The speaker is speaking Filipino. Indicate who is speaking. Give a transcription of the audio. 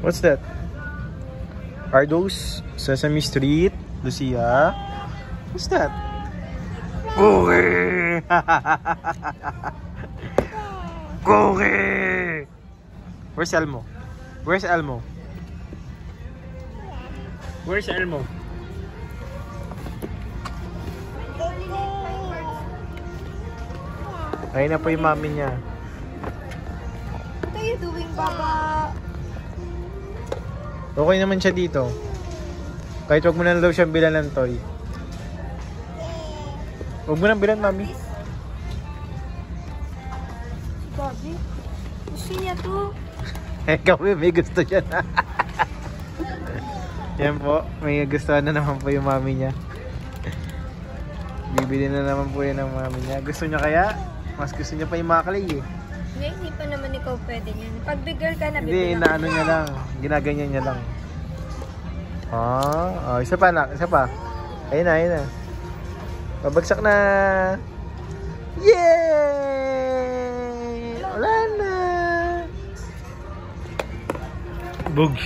Speaker 1: What's that? Are those Sesame Street, Lucia? What's that? Cookie! Cookie! Where's Elmo? Where's Elmo? Where's Elmo? Ayun na po yung mami niya.
Speaker 2: What are you doing, Baba?
Speaker 1: Okay naman siya dito. Kahit wag mo na daw siyang bilan ng toy. Wag mo nang bilan, mami.
Speaker 2: Bobby? Gusto niya to.
Speaker 1: Ikaw may gusto niya na. Yan po. May gusto na naman po yung mami niya. Bibili na naman po yan ng mami niya. Gusto niya kaya? Mas gusto niya pa yung mga clay eh.
Speaker 2: Hindi pa naman ikaw pwede niyan. Pag bigger ka na,
Speaker 1: Hindi,
Speaker 2: bibili
Speaker 1: inaano niya lang. Ginaganyan niya lang. Oh, isa pa na, isa pa. Ayun na, ayun na. Babagsak na. Yay! Wala na. Bugs.